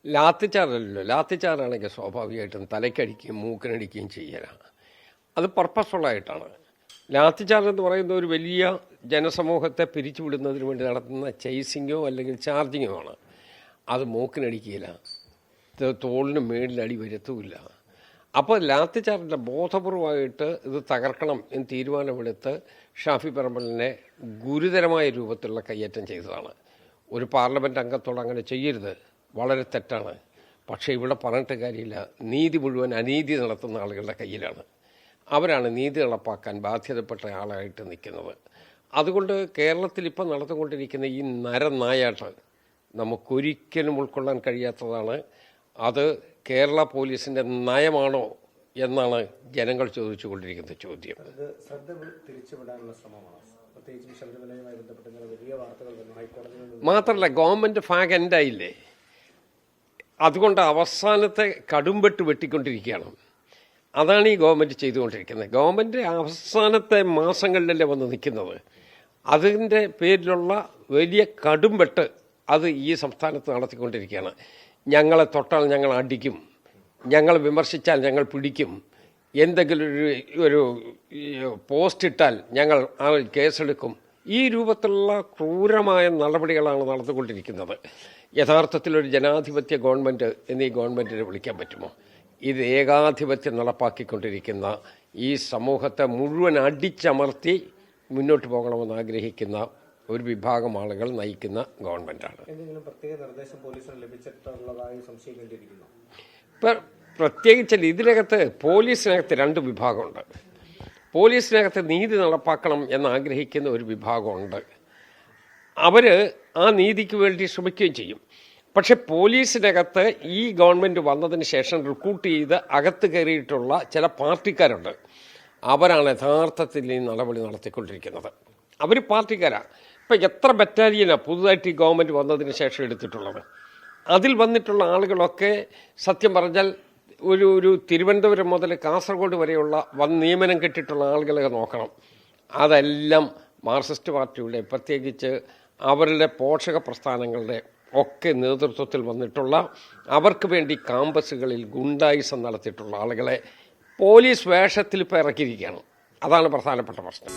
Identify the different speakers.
Speaker 1: ലാത്തിച്ചാറല്ലോ. ലാത്തിച്ചാറാണെങ്കിൽ സ്വാഭാവികമായിട്ടും തലയ്ക്കടിക്കുകയും മൂക്കിനടിക്കുകയും ചെയ്യലാണ്. അത് പർപ്പസ്ഫുള്ളായിട്ടാണ്. ലാത്തിച്ചാർജ് എന്ന് പറയുന്ന ഒരു വലിയ ജനസമൂഹത്തെ പിരിച്ചുവിടുന്നതിന് വേണ്ടി നടത്തുന്ന ചേസിങ്ങോ അല്ലെങ്കിൽ ചാർജിങ്ങോ ആണ്. അത് മൂക്കിനടിക്കുകയില്ല, തോളിന് മേളിലടി വരുത്തുമില്ല. അപ്പോൾ ലാത്തിച്ചാർജിൻ്റെ ബോധപൂർവമായിട്ട് ഇത് തകർക്കണം എന്ന് തീരുമാനമെടുത്ത് ഷാഫി പറമ്പലിനെ ഗുരുതരമായ രൂപത്തിലുള്ള കയ്യേറ്റം ചെയ്തതാണ്. ഒരു പാർലമെൻറ്റ് അംഗത്തോട് അങ്ങനെ ചെയ്യരുത്, വളരെ തെറ്റാണ്. പക്ഷേ ഇവിടെ പറഞ്ഞിട്ട് കാര്യമില്ല. നീതി മുഴുവൻ അനീതി നടത്തുന്ന ആളുകളുടെ കയ്യിലാണ്. അവരാണ് നീതി നടപ്പാക്കാൻ ബാധ്യതപ്പെട്ട ആളായിട്ട് നിൽക്കുന്നത്. അതുകൊണ്ട് കേരളത്തിൽ ഇപ്പം നടന്നുകൊണ്ടിരിക്കുന്ന ഈ നരനായാട്ട് നമുക്കൊരിക്കലും ഉൾക്കൊള്ളാൻ കഴിയാത്തതാണ്. അത് കേരള പോലീസിൻ്റെ നയമാണോ എന്നാണ് ജനങ്ങൾ ചോദിച്ചുകൊണ്ടിരിക്കുന്ന ചോദ്യം. മാത്രമല്ല, ഗവൺമെൻറ് ഫാഗ് എൻഡായില്ലേ, അതുകൊണ്ട് അവസാനത്തെ കടുംപെട്ട് വെട്ടിക്കൊണ്ടിരിക്കുകയാണ്. അതാണ് ഈ ഗവൺമെൻറ് ചെയ്തുകൊണ്ടിരിക്കുന്നത്. ഗവൺമെൻറ് അവസാനത്തെ മാസങ്ങളിലല്ലേ വന്ന് നിൽക്കുന്നത്. അതിൻ്റെ പേരിലുള്ള വലിയ കടുംപെട്ട് അത് ഈ സംസ്ഥാനത്ത് നടത്തിക്കൊണ്ടിരിക്കുകയാണ്. ഞങ്ങളെ തൊട്ടാൽ ഞങ്ങൾ അടിക്കും, ഞങ്ങൾ വിമർശിച്ചാൽ ഞങ്ങൾ പിടിക്കും, എന്തെങ്കിലും ഒരു പോസ്റ്റ് ഇട്ടാൽ ഞങ്ങൾ ആ കേസെടുക്കും. ഈ രൂപത്തിലുള്ള ക്രൂരമായ നടപടികളാണ് നടന്നുകൊണ്ടിരിക്കുന്നത്. യഥാർത്ഥത്തിലൊരു ജനാധിപത്യ ഗവൺമെൻറ് എന്ന് ഈ ഗവൺമെൻറ്റിനെ വിളിക്കാൻ പറ്റുമോ? ഇത് ഏകാധിപത്യം നടപ്പാക്കിക്കൊണ്ടിരിക്കുന്ന ഈ സമൂഹത്തെ മുഴുവൻ അടിച്ചമർത്തി മുന്നോട്ട് പോകണമെന്ന് ആഗ്രഹിക്കുന്ന ഒരു വിഭാഗം ആളുകൾ നയിക്കുന്ന ഗവൺമെൻറ്റാണ്. പ്രത്യേകിച്ച് ഇതിനകത്ത് പോലീസിനകത്ത് രണ്ട് വിഭാഗമുണ്ട്. പോലീസിനകത്ത് നീതി നടപ്പാക്കണം എന്നാഗ്രഹിക്കുന്ന ഒരു വിഭാഗമുണ്ട്. അവർ ആ നീതിക്ക് വേണ്ടി ശ്രമിക്കുകയും ചെയ്യും. പക്ഷെ പോലീസിനകത്ത് ഈ ഗവൺമെൻറ് വന്നതിന് ശേഷം റിക്രൂട്ട് ചെയ്ത് അകത്ത് കയറിയിട്ടുള്ള ചില പാർട്ടിക്കാരുണ്ട്. അവരാണ് യഥാർത്ഥത്തിൽ ഈ നടപടി നടത്തിക്കൊണ്ടിരിക്കുന്നത്. അവർ പാർട്ടിക്കാരാണ്. ഇപ്പം എത്ര ബറ്റാലിയനാണ് പുതുതായിട്ട് ഈ ഗവൺമെൻറ് വന്നതിന് ശേഷം എടുത്തിട്ടുള്ളത്? അതിൽ വന്നിട്ടുള്ള ആളുകളൊക്കെ സത്യം പറഞ്ഞാൽ ഒരു തിരുവനന്തപുരം മുതൽ കാസർഗോഡ് വരെയുള്ള നിയമനം കിട്ടിയിട്ടുള്ള ആളുകളെ നോക്കണം. അതെല്ലാം മാർക്സിസ്റ്റ് പാർട്ടിയുടെ, പ്രത്യേകിച്ച് അവരുടെ പോഷക പ്രസ്ഥാനങ്ങളുടെ ഒക്കെ നേതൃത്വത്തിൽ വന്നിട്ടുള്ള, അവർക്ക് വേണ്ടി കാമ്പസുകളിൽ ഗുണ്ടായിസം നടത്തിയിട്ടുള്ള ആളുകളെ പോലീസ് വേഷത്തിൽ ഇപ്പോൾ ഇറക്കിയിരിക്കുകയാണ്. അതാണ് പ്രധാനപ്പെട്ട പ്രശ്നം.